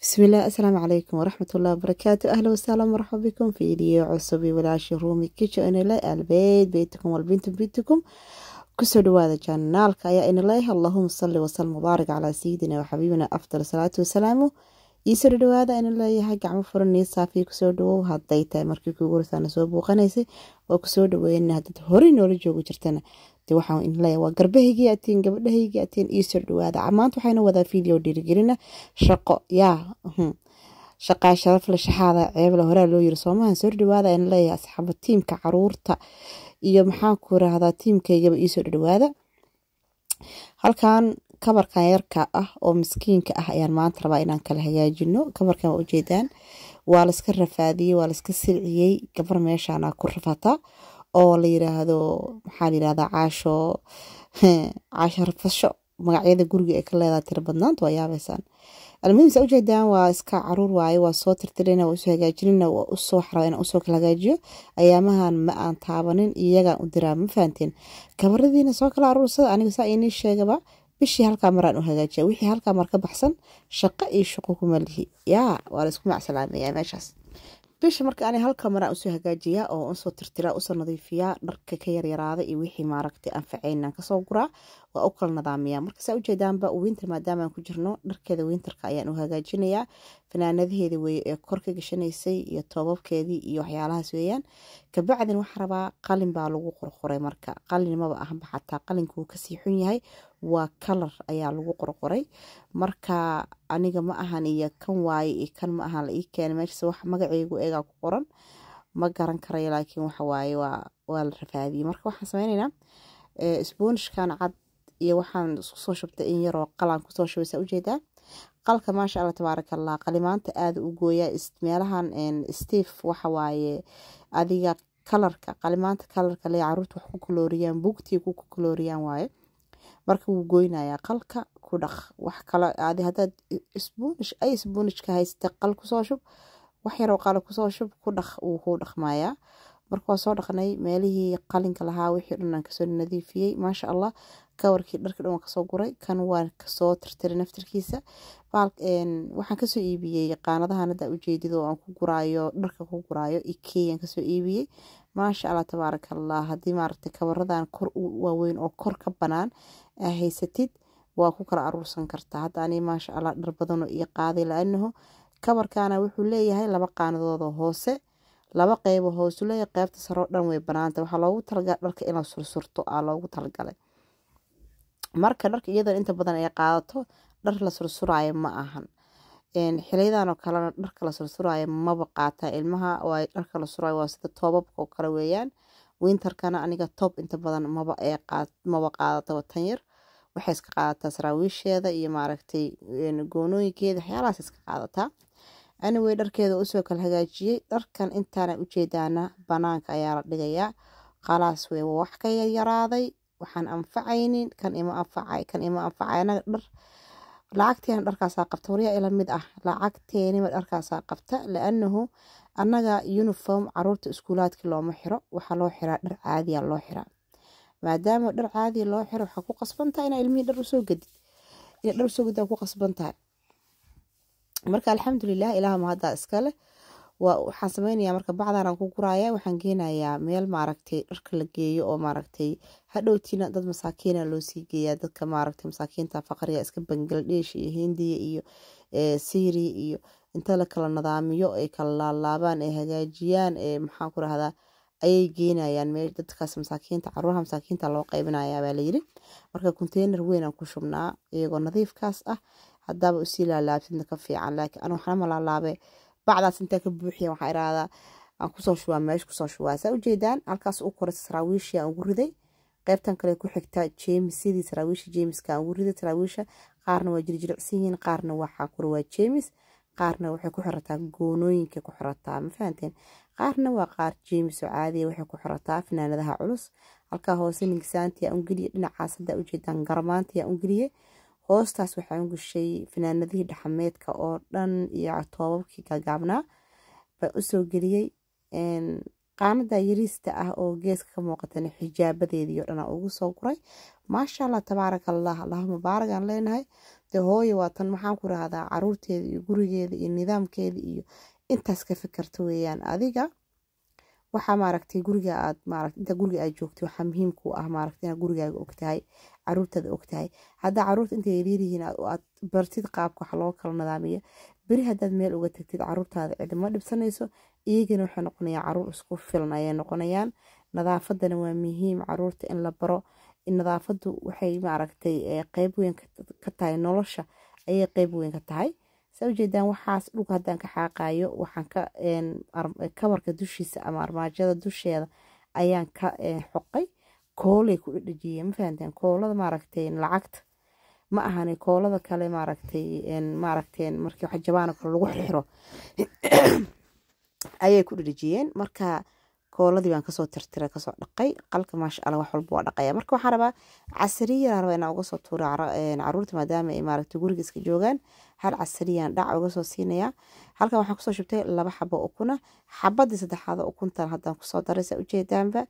بسم الله السلام عليكم ورحمة الله وبركاته. أهلا وسهلا ومرحبا بكم في فيديو عصبي ولا رومي كيتشو إن الله البيت بيتكم والبنت بيتكم كسر هذا جنالك يا إن الله اللهم صل وسلم وبارك على سيدنا وحبيبنا أفضل الصلاة والسلام يسر هذا إن الله يحق عم فرني صافي كسر دو هديته مركي كقول ثنا سو بوقنيسي وكسر دو إن هذا هورين ورجو وجرتنا waxaan in la waa garbahayga atiin gabadhayga atiin ii soo dhawaada maanta waxayna wada video dhiirigelina shaqo shaqa sharaf la shaxada ceeb la hore loo yiri Soomahan soo dhawaada in la asxaab tiimka caruurta iyo maxaan ku raahdaa tiimkayga ii soo dhawaada halkan kabarkan yarka ah oo miskiinka ah ayaan maanta rabaa inaan kala hagaajino kabarkan u jeedaan waa la iska rafaadiyay waa la iska silciyay gabar meeshaan ku rafata oo la yiraahdo maxaa la yiraahdaa caasho rafasho magacyada guriga ee ka leedahay tir badnaanta waa yaabaysan almuhiim sa ujeedaan waa iska caruur waaye waa soo tirtirina waa soo hagaajinina waa u soo xarayn u soo kala hagaajiyo ayaamahan ma aan taabanin iyaga u diraa ma fahanteen kabaradiina soo kala caruursada aniga saa inii sheegaba bishii halka maraan u hagaajiya wixii halka mar ka baxsan shaqo iyo shaqo kuma lihi yaa waa la isku macsalaamaya meeshaas bish marka aan halka maraan u soo hagaajiya oo soo tirtira u soo nadiifiya dharka ka yaryaraada iyo wixii maaragtay anfacayna ka soo guraa waa u kala nadaamiya marka saa u jeedaanba winter maadaama aan ku jirno dharkeeda winterka ayaan u hagaajinayaa fanaanadaheeda way ee kor ka gashanaysay iyo toobabkeedii iyo waxyaalahaas weeyaan ka bacdin waxa rabaa qalin baa lagu qorqoray marka qalin ma aha xataa qalinku ka sii xun yahay waa color ayaa lagu qorqoray marka aniga ma ahan iyo kan waay kan ma ahan la ii keenay meesha wax magacaygu eega ku qoran ma garan karayo laakiin waxa waaye waa la rafaadiyay marka waxaan sameynaynaa isboonishkan cad iyo waxaan isku soo shubtay in yar oo qalan ku soo shubaysa u jeedaa qalka maasha Allah tabaarakallah qalimaanta aad u gooya meelahan Steve waxa waaye adiga kalarka qalimaanta kalarka la caruurta wax ku kalooriyaan buugtii ku kalooriyaan waaye marka uu gooynayaa qalka ku dhaq wax kala aadi hadaad isboonish ka haysta qal ku soo shub wax yar oo qal ku soo shub ku dhaq uu ku dhaqmayaa marka soo dhaqnay meelihii qalinka lahaa wixii dhan ka soo nadiifiyay maasha Allah kawarkii dharka dhan ka soo guray kan waan ka soo tirtiray naftirkiisa waxaan ka soo iibiyay qaanadahan hada ujeedido aan ku guraayo dharka ku guraayo IKEA ka soo iibiyay maasha Allah tabaarakallah hadii maaragtay kawaradan kor waaweyn oo kor ka banaan haysatid waa ku kala aruursan kartaa hadda ani maasha Allah dhar badan oo ii qaaday laanahu kabarkana wuxuu leeyahay laba qaanadood oo hoose laba qayb oo hoos u leeyahay qaybta sare oo dhan way banaanta waxa loogu talagalay dharka in la sursurto loogu talagalay marka dharka iyadoo inta badan ay qaadato dhar la sursuraayo ma ahan xiliyadan oo kale dharka la sursuraayo ma baqaata ilmaha waa dharka la suraayo waa sida toobabka oo kale weeyaan winterkana aniga top inta badan ma qaadato tan yar waxay iska qaadataa saraawiisheeda iyo maaragtay goonooyinkeeda waxyaalahaas iska qaadataa anyway dharkeeda u soo kala hagaajiyay dharkan intaana u jeedaana banaanka ayaa la dhigayaa khalaas way wax ka yaraaday waxaan anfacaynin kan ima anfacayna dhar lacagteen dharkaas qabta wariya ila mid ah lacagteen dharkaas qabta laanahu annaga uniform caruurta iskuulaadka looma xiro waxa loo xiraa dhar caadi ah loo xiraa maadaama dhar caadi loo xiro waxa ku qasbantahay in ilmihi dhar soo gadid in dhar soo gadid ku qasbantahay marka alxamdulillah ilaaha ma hada iska leh waxaan sameynayaa marka bacdan ku guraaya waxaan geenayaa meel maaragtay dharka la geeyo oo maaragtay hadhowtina dad masaakiina loo sii geeyaa dadka maaragtay masaakiinta faqriga iska Bangladesh iyo Hindiya iyo Syria iyo inta la kala nidaamiyo ay kala laabaan ay hagaajiyaan maxaan ku raahdaa ayay geenayaan meel dadkaas masaakiinta caruuraha masaakiinta loo qaybinayaa baa la yiri marka container weyn aan ku shubnaa iyagoo nadiifkaas ah hadaba u sii laalaabsidna ka fiican laakiin aan waxna ma laalaabe bacdaas inta ka buuxiya waxa iraada aan ku soo shubaa meesh ku soo shubaa saa u jeedaan halkaas u koray saraawiish aan ugu riday qaybtan kale ku xigta James sidii saraawiish James ka ugu riday saraawiisha qaarna waa jirjircsiin qaarna waxa ku waa James qaarna waxay ku xirataa goonooyinka ku xirataa ma fahanteen qaarna waa qaar James oo caadi waxay ku xirataa fanaanadaha culus halka hoose nigsaantii aan galiye dhinacaas hada u jeedaan garmaantii aan galiye hoostaas waxaan gashay fanaanadii dhaxameedka oo dhan iyo toobabkii ka gaabnaa baa u soo galiyay qaanada yariista ah oo geeska ka muuqatana xijaabadeedii oo dhan ugu soo guray maasha Allah tabaarakallah Allahumma baarak aan leenahay dee hooyo waa tan maxaan ku rahdaa caruurteeda iyo gurigeeda iyo nidaamkeeda iyo intaas ka fikirta weeyaan adiga waxaa maaragtay guriga aad maaragtay inta guriga aad joogto waxa muhiim ku ah maaragtay inaad gurigaaga ogtahay caruurtada ogtahay hadda caruurta inta yaryar yihiin aad bartid qaabka wax loo kala nidaamiyo beri haddaad meel uga tagtid caruurtaada cidima dhibsanayso iyagana waxay noqonayaan caruur isku filan ayay noqonayaan nadaafadana waa muhiim caruurta in la baro in nadaafadu waxay maaragtay qayb weyn ka tahay nolosha ayay qayb weyn ka tahay soo jeedaan waxaas dhulka haddaan ka xaaqayo waxaan ka kabarka dushiisa ama armaajada dusheeda ayaan ka xoqay koolay ku dhajiyay ma fahanteen koolada maaragtay lacagta ma ahane koolada kale maaragtay markii wax jabaan kale lagu xiro ayay ku dhajiyeen marka kooladii baan kasoo tirtiray kasoo dhaqay qalka maasha Allah wax walba waa dhaqaya marka waxaan rabaa casriyan rabaa inaan uga soo tuuro caruurta maadaama ay maaragtay guriga iska joogaan hal casriyan dhac uga soo siinaya halkan waxaan kusoo shubtay 2 xabo ukuna xabadii saddexaad ukuntan haddaan kusoo daray sa ujeedaanba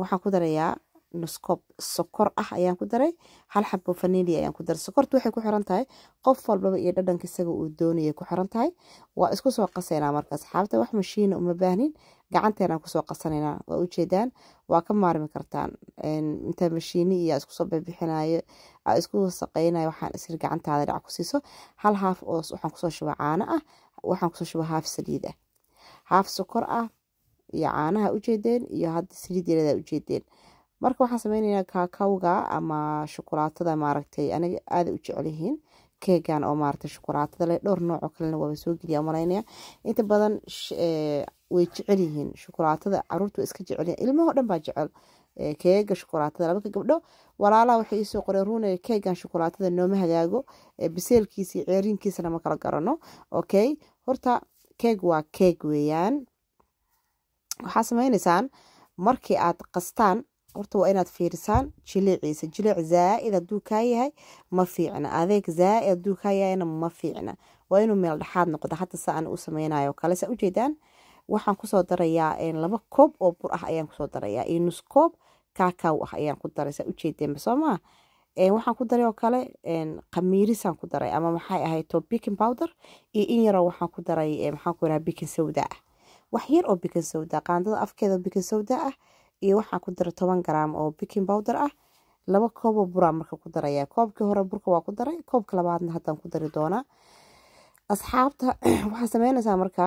waxaan ku darayaa nus koob sokor ah ayaan ku daray hal xabo vanilya ayaan ku daray sokortu waxay ku xiran tahay qof walba iyo dhadhanka isaga uu doonayo ku xiran tahay waa isku soo qasaynaa markaas xaabta wax mashiin uma baahnin gacanteena ku soo qasanayna waa u jeedaan waa ka maarmi kartaan inta mashiini iyo isku soo bixinayo isku saqaynayo waxaan isir gacantaada dhac ku siiso hal haaf oo waxaan ku soo shubaa caano ah waxaan ku soo shubaa haaf saliid ah haaf sokor ah iyo caanaha u jeedeen iyo hadda saliid yar u jeedeen marka waxaan sameynayaa kaakawga ama shukulaatada maaragtay aniga aad u jecel yihiin keegan oo maaragtay shukulaatada leh dhowr nooc oo kale waa soo geliya malaynaya inta badan way jecel yihiin shukulaatada caruurtu iska jecel yihiin ilmaha dhan baa jecel keega shukulaatada laba gabdho walaalaha waxay soo qoreen runay keegan shukulaatada nooma hagaago biseelkiisa iyo ceerinkiisana ma kala garano okay horta keeg waa keeg weeyaan waxa sameeynaysan markii aad qastaan horta waa inaad fiirisaan jiliiciisa jiliic zaa'id hadduu ka yahay ma fiicna adeeg zaa'id hadduu ka yahayna ma fiicna waa inuu meel dhexaad noqdo hatta saan u sameynayo kale sa u jeedaan waxaan ku soo darayaa 2 koob oo bur ah ayaan ku soo darayaa iyo nus koob kakao ah ayaan ku daray sa u jeedeen Soomaa waxaan ku daray oo kale qamiirisan ku daray ama maxay ahayd to baking powder iyo in yar waxaan ku daray maxaan ku rahaa baking soda wax yar oo baking soda qaandada afkeeda baking soda ah iyo waxaan ku daray 10 gram oo baking powder ah 2 koob oo bur marka ku daraya koobkii hore burka waa ku daray koobka labaadna haddaan ku dari doonaa asxaabta waxaan sameynaysaa marka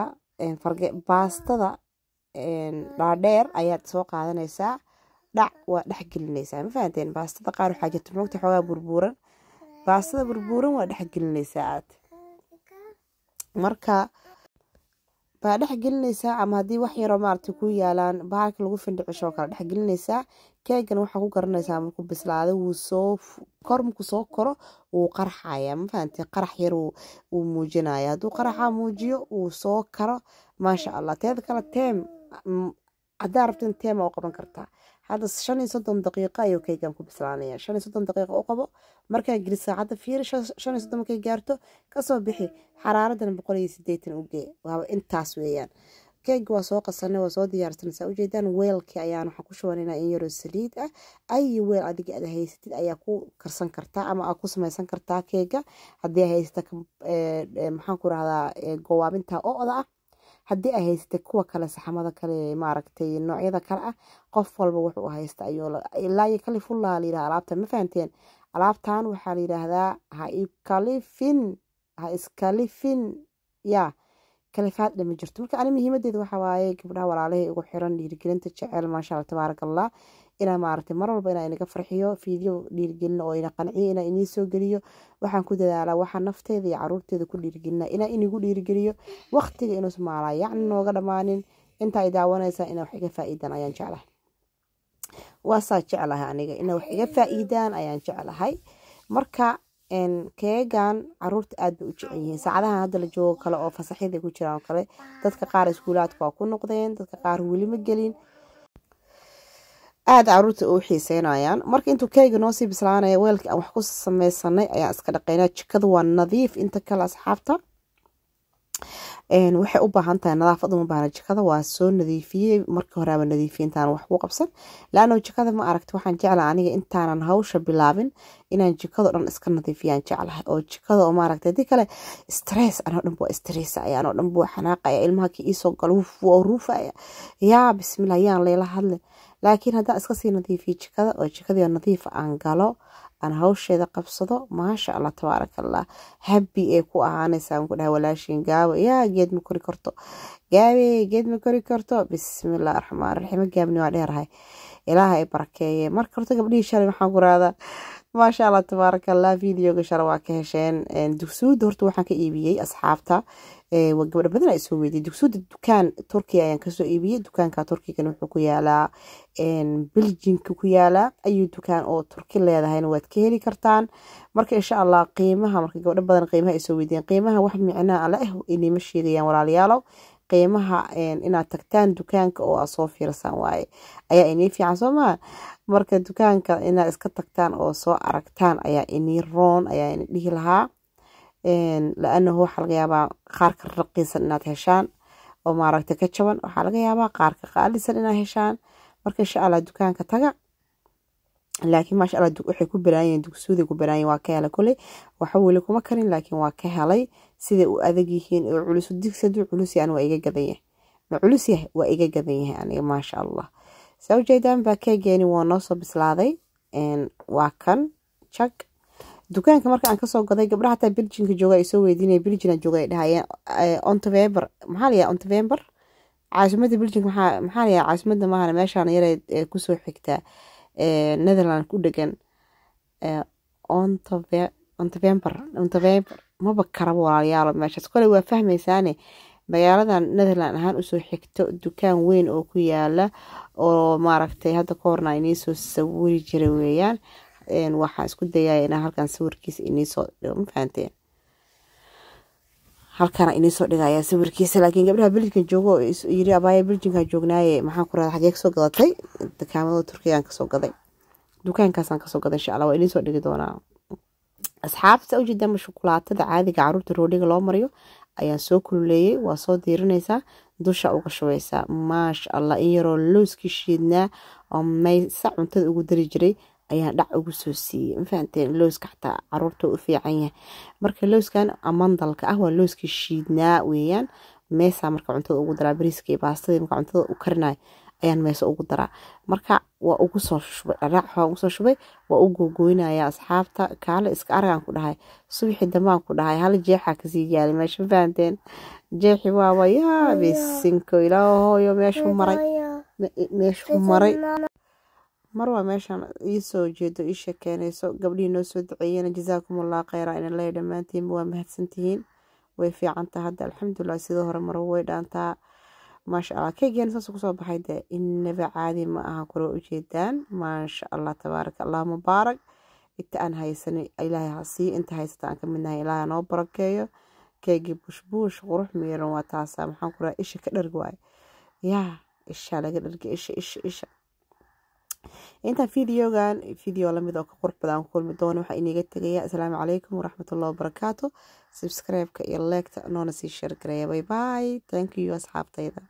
baastada dhaadheer ayaad soo qaadanaysaa dhac waa dhex gelinaysaa ma fahanteen baastada qaar waxaa jirta moogta xoogaa burbuuran baastada burbuuran waa dhex gelinaysaa aad marka baa dhex gelinaysaa ama haddii wax yaroo maaragtay ku yaalaan bahalka lagu findhicisho kala dhex gelinaysaa keegan waxaa ku garanaysaa markuu bislaado wuu soo markuu soo koro wuu qarxaya ma fahantay qarax yar wuu muujinaya hadduu qaraxa muujiyo wuu soo karo maasha Allah teeda kale teem haddaa rabtin teema u qaban kartaa hadda 35 daqiiqo ayuu keegan ku bislaanaya 35 daqiiqo u qabo markaa geli saacada fiir 35 markay gaarto kasoo bixi xaraaradan 180 u gee waa intaas weeyaan keeg waa soo qasanay waa soo diyaarsanaysaa u jeedaan weelkii ayaan waxa ku shubanaynaa in yaro saliid ah ay weel adiga aad haysatid ayaa ku karsan kartaa ama aad ku samaysan kartaa keega haddii ay haysata maxaan ku rahdaa gowaabinta ooda ah haddii ay haysatay kuwa kale saxamada kale maaragtay noocyada kale ah qof walba wuxuu haysta ayuu ilaa kalifullaa la yiraahdaa alaabta ma fahanteen alaabtan waxaa la yiraahdaa ha iskalifin ya kalifaad dhama jirto marka ani muhiimadeedu waxa waaye gabdhaha walaalahay ugu xiran dhiirigelinta jecel maasha Allah tabaarakallah ina maaragtay mar walba ina inaga farxiyo fiideo dhiirigelin oo ina qanciyo ina inii soo geliyo waxaan ku dadaalaa waxa nafteeda iyo caruurteeda ku dhiirigelina ina inigu dhiirigeliyo waqtiga inuu Soomaaliya yacni nooga dhamaanin inta ay daawanaysa ina wax iga faa'iidaan ayaan jeclahay waasaa jeclahay aniga ina wax iga faa'iidaan ayaan jeclahay marka keegan caruurta aad bay u jecel yihiin saacadaha hadda la joogo kale oo fasaxyada ku jiraan kale dadka qaar iskuulaadka waa ku noqdeen dadka qaar weli ma gelin aad caruurta u xiiseynayaan marka intuu keega noo sii bislaanaya weelka aan wax ku sameysanay ayaa iska dhaqaynaa jikada waa nadiif inta kale asxaabta waxay u baahan tahay nadaafad uma baahna jikada waa soo nadiifiyey marka hore ama nadiifiyey intaan wax ku qabsan laano jikada ma aragti waxaan jeclahay aniga intaanan hawsha bilaabin inaan jikada dhan iska nadiifiyaan jeclahay oo jikada oo ma aragti hadii kale stress anoo dhan buu stress ayaan oo dhan buu xanaaqaya ilmaha ki isoo galo oo ruufaya yaa bismillah yaan leela hadle laakiin haddaan iska sii nadiifiyo jikada oo jikadii nadiif aan galo aan hawsheeda qabsado maasha Allah tabaarakallah happy ee ku ahaanaysa ku dhahay walaashin gaabo yaa geed ma kori karto gaabe geed ma kori karto bismillaahir rahmaanir rahiim gaabni waa dheerahay ilaahay barakeeye marka horta gabdhii shalay waxaan ku raada maasha Allah tabaarakallah videoga shalay waa ka hesheen dugsuud horta waxaan ka iibiyey asxaabta gabdho badan ay soo weydii dugsuud dukaan Turkiga ayaan ka soo iibiyey dukaanka Turkiga wuxuu ku yaalaa Belgiumka ku yaala ayuu dukaan oo Turki leedahayna waad ka heli kartaan marka insha Allah qiimaha marka gabdho badan qiimaha ay soo weydeen qiimaha wax micnaa la inay ma sheegayaan walaalayaal qiimaha inaad tagtaan dukaanka oo soo fiirsan waaye ayaa inii fiican Soomaa marka dukaanka inaad iska tagtaan oo soo aragtaan ayaa inii roon ayaa inii dhihi lahaa laanahu waxa laga yaabaa qaarka raqiisan inaad heshaan oo ma aragtay ka jaban waxa laga yaabaa qaarka qaalisan inaad heshaan marka insha Allah dukaanka taga laakiin maasha Allah waxay ku baraayeen dugsuudi ku baraayeen waa ka helay kulay waxa wali kuma karin laakiin waa ka helay sida uu adag yihiin oo culus digsadu culus yaan waa iga gadan yahay ma culus yahay waa iga gadan yahay aniga maasha Allah soo jeedaan ba ka geeni waa noo soo bislaaday waa kan chak dukaanka marka aan ka soo gaday gabdhaha taa Belgiumka jooga ay soo weydiinay Belgium jooga ay dhahayeen Antwerp maxaa la Antwerp caasimada Belgium maxaa la caasimada maahan meeshaan yar ee ku soo xigta Netherlands ku dhagan Antwerp ma bakara walaalayaal meeshaas kale waa fahmaysaane magaaladan Netherlands ahaan u soo xigto dukaan weyn oo ku yaala oo maaragtay hadda koorna inay soo sawiri jiray weeyaan waxaan isku dayaa inaan halkan sawirkiisa inay soo dhigo fahanteen halkan inay soo dhigaya sawirkiisa laakiin gabdhaha Belgium joogo yiri abaya Belgiumka joognaaye maxaan ku raad xageeg soo gadatay dukaamada Turkiga ka soo gaday dukaankaasaan ka soo gaday insha Allah waa inay soo dhigi doonaa asxaabta u jeedama shukulaatada caadiga caruurta roodhiga loo mariyo ayaan soo kululeeyay waa soo diirinaysaa dusha uga shubaysaa maasha Allah in yaroo looski shiidnaa oo maysa cuntada ugu dari jiray ayaan dhac ugu soo siiyay ma fahanteen looska xataa caruurta u fiican yahay marka looskan amandalka ah waa looski shiidnaa weeyaan meesa marka cuntada ugu daraa bariiska iyo baastada marka cuntada u karinayo ayaan meesa ugu daraa marka waa ugu soo shubay dharac waa ugu soo shubay waa u googooynaya asxaabta kaale iska aragan ku dhahay subaxi dambaan ku dhahay hal jeexa ka sii yaali meesha fahanteen jeexi waa yaa bisinko ilaahoyo meeshu maray marwa meeshan ii soo jeedo ii sheekeynayso gabdhii noo soo duceeyeen jazaakumullahu khayra in la dhamaantiin waa mahadsantihiin way fiican tahay hadda alxamdulillah sidoo hore mar way dhaantaa maasha Allah keegeen saas ku soo baxay de inaba caadi ma aha koro u jeedaan maasha Allah tabaaraka Allah mubaarak inta aan haysanay ilaahay ha sii inta haysata aan ka midnahay ilaahay noo barakeeyo keegi bush qurux meeran waa taasa maxaan ku raay isha ka dharg waay yaa isha laga dhargay isha inta video lamid oo ka qurux badan kulmi doono waxa inaga tagaya assalaamu calaykum waraxmatullaahi wabarakaatu subscribe ka iyo like ta noona sii share gareeya bye bye thank you asxaabtayda